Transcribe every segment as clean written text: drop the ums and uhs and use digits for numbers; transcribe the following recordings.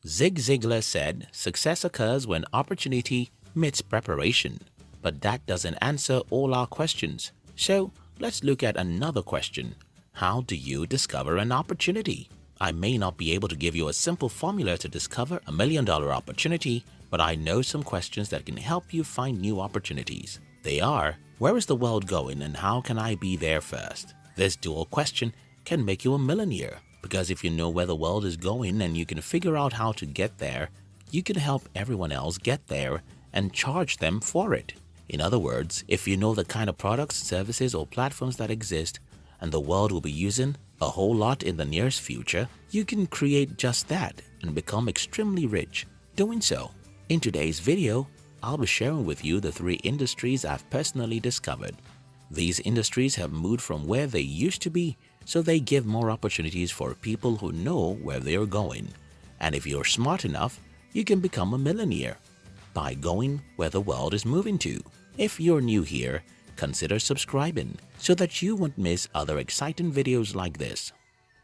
Zig Ziglar said success occurs when opportunity meets preparation. But that doesn't answer all our questions. So let's look at another question. How do you discover an opportunity? I may not be able to give you a simple formula to discover $1 million opportunity, but I know some questions that can help you find new opportunities. They are, where is the world going and how can I be there first? This dual question can make you a millionaire, because if you know where the world is going and you can figure out how to get there, you can help everyone else get there and charge them for it. In other words, if you know the kind of products, services, or platforms that exist and the world will be using a whole lot in the nearest future, you can create just that and become extremely rich doing so. In today's video, I'll be sharing with you the 3 industries I've personally discovered. These industries have moved from where they used to be, so they give more opportunities for people who know where they are going. And if you're smart enough, you can become a millionaire by going where the world is moving to. If you're new here, consider subscribing so that you won't miss other exciting videos like this.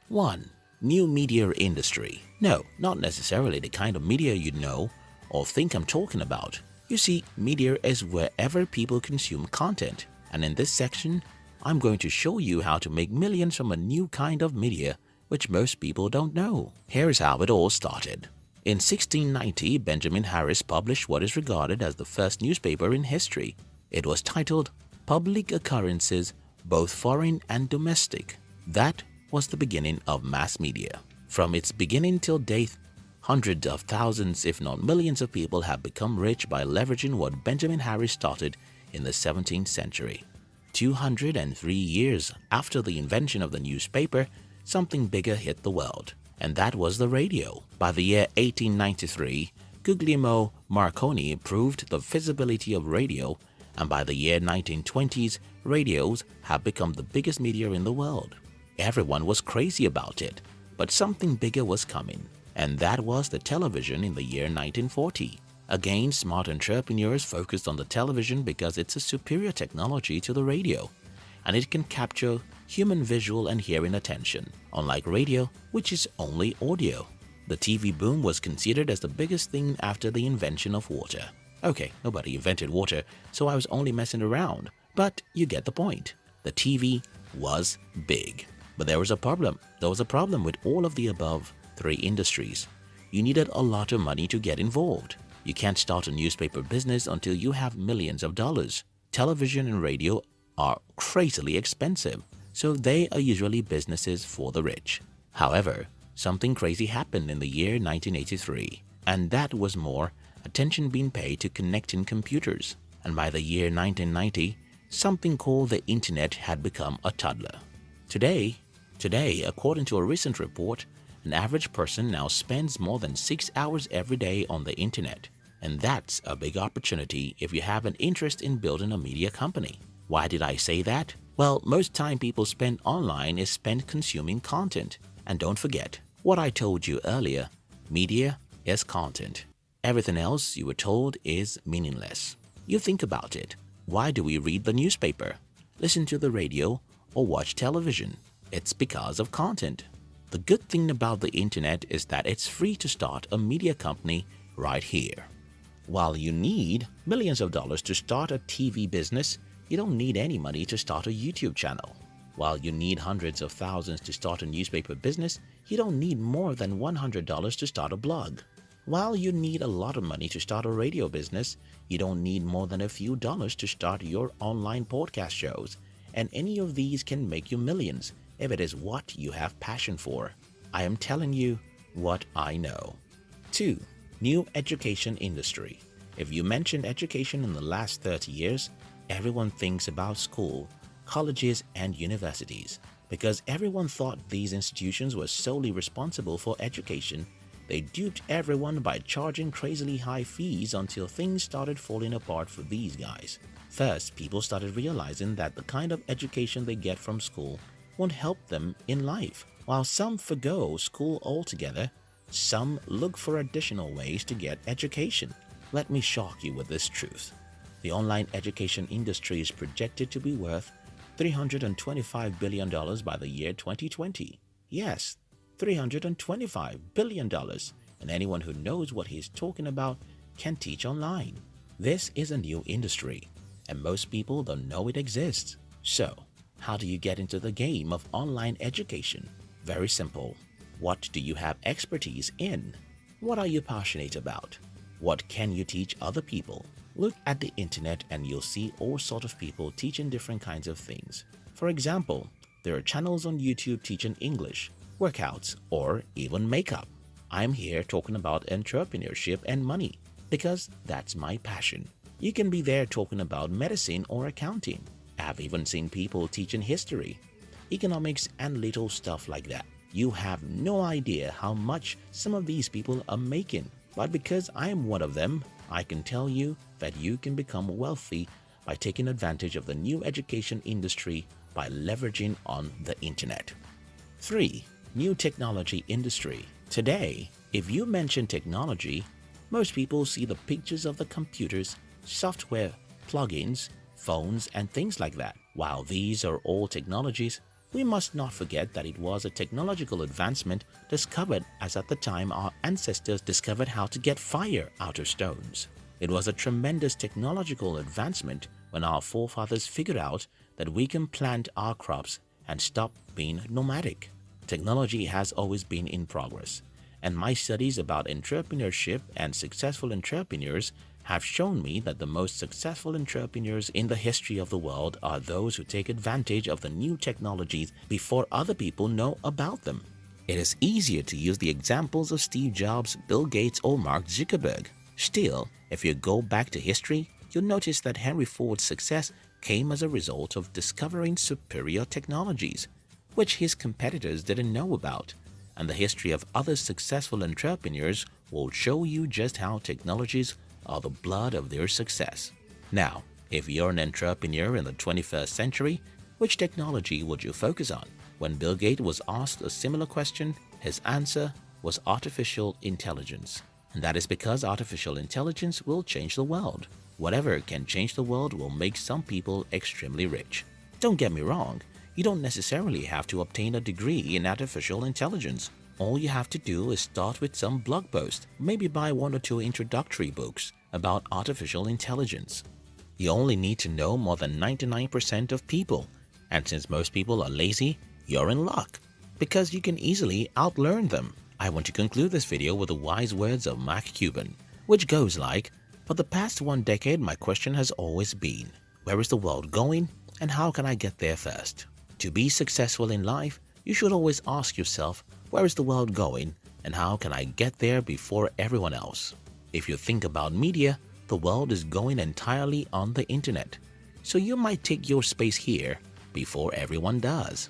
1. New media industry. No, not necessarily the kind of media you know or think I'm talking about. You see, media is wherever people consume content, and in this section, I'm going to show you how to make millions from a new kind of media which most people don't know. Here's how it all started. In 1690, Benjamin Harris published what is regarded as the first newspaper in history. It was titled Public Occurrences, Both Foreign and Domestic. That was the beginning of mass media. From its beginning till date, hundreds of thousands, if not millions of people have become rich by leveraging what Benjamin Harris started in the 17th century. 203 years after the invention of the newspaper, something bigger hit the world, and that was the radio. By the year 1893, Guglielmo Marconi proved the feasibility of radio, and by the year 1920s, radios have become the biggest media in the world. Everyone was crazy about it, but something bigger was coming, and that was the television in the year 1940. Again, smart entrepreneurs focused on the television because it's a superior technology to the radio, and it can capture human visual and hearing attention, unlike radio, which is only audio. The TV boom was considered as the biggest thing after the invention of water. Okay, nobody invented water, so I was only messing around, but you get the point. The TV was big. But there was a problem. There was a problem with all of the above 3 industries. You needed a lot of money to get involved. You can't start a newspaper business until you have millions of dollars. Television and radio are crazily expensive, so they are usually businesses for the rich. However, something crazy happened in the year 1983, and that was more attention being paid to connecting computers. And by the year 1990, something called the internet had become a toddler. Today, according to a recent report, an average person now spends more than 6 hours every day on the internet. And that's a big opportunity if you have an interest in building a media company. Why did I say that? Well, most time people spend online is spent consuming content. And don't forget what I told you earlier, media is content. Everything else you were told is meaningless. You think about it. Why do we read the newspaper, listen to the radio, or watch television? It's because of content. The good thing about the internet is that it's free to start a media company right here. While you need millions of dollars to start a TV business, you don't need any money to start a YouTube channel. While you need hundreds of thousands to start a newspaper business, you don't need more than $100 to start a blog. While you need a lot of money to start a radio business, you don't need more than a few dollars to start your online podcast shows. And any of these can make you millions if it is what you have passion for. I am telling you what I know. 2. New education industry. If you mention education in the last 30 years, everyone thinks about school, colleges, and universities. Because everyone thought these institutions were solely responsible for education, they duped everyone by charging crazily high fees until things started falling apart for these guys. First, people started realizing that the kind of education they get from school won't help them in life. While some forgo school altogether, some look for additional ways to get education. Let me shock you with this truth. The online education industry is projected to be worth $325 billion by the year 2020. Yes, $325 billion. and anyone who knows what he's talking about can teach online. This is a new industry, and most people don't know it exists. So, how do you get into the game of online education? Very simple. What do you have expertise in? What are you passionate about? What can you teach other people? Look at the internet and you'll see all sorts of people teaching different kinds of things. For example, there are channels on YouTube teaching English, workouts, or even makeup. I'm here talking about entrepreneurship and money because that's my passion. You can be there talking about medicine or accounting. I've even seen people teaching history, economics, and little stuff like that. You have no idea how much some of these people are making, but because I am one of them, I can tell you that you can become wealthy by taking advantage of the new education industry by leveraging on the internet. 3. New technology industry. Today, if you mention technology, most people see the pictures of the computers, software, plugins, phones, and things like that. While these are all technologies, we must not forget that it was a technological advancement discovered as at the time our ancestors discovered how to get fire out of stones. It was a tremendous technological advancement when our forefathers figured out that we can plant our crops and stop being nomadic. Technology has always been in progress, and my studies about entrepreneurship and successful entrepreneurs have shown me that the most successful entrepreneurs in the history of the world are those who take advantage of the new technologies before other people know about them. It is easier to use the examples of Steve Jobs, Bill Gates, or Mark Zuckerberg. Still, if you go back to history, you'll notice that Henry Ford's success came as a result of discovering superior technologies, which his competitors didn't know about. And the history of other successful entrepreneurs will show you just how technologies are the blood of their success. Now, if you're an entrepreneur in the 21st century, which technology would you focus on? When Bill Gates was asked a similar question, his answer was artificial intelligence. And that is because artificial intelligence will change the world. Whatever can change the world will make some people extremely rich. Don't get me wrong, you don't necessarily have to obtain a degree in artificial intelligence. All you have to do is start with some blog post, maybe buy 1 or 2 introductory books about artificial intelligence. You only need to know more than 99% of people, and since most people are lazy, you're in luck, because you can easily outlearn them. I want to conclude this video with the wise words of Mark Cuban, which goes like, "For the past 1 decade, my question has always been, where is the world going and how can I get there first?" To be successful in life, you should always ask yourself, where is the world going and how can I get there before everyone else? If you think about media, the world is going entirely on the internet, so you might take your space here before everyone does.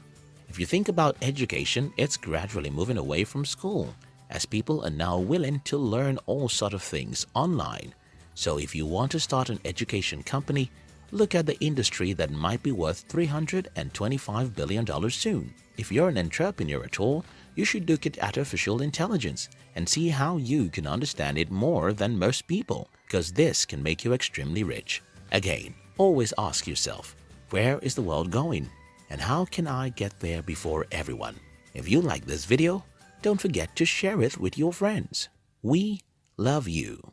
If you think about education, it's gradually moving away from school, as people are now willing to learn all sorts of things online. So if you want to start an education company, look at the industry that might be worth $325 billion soon. If you're an entrepreneur at all, you should look at artificial intelligence and see how you can understand it more than most people, because this can make you extremely rich. Again, always ask yourself, where is the world going and how can I get there before everyone? If you like this video, don't forget to share it with your friends. We love you.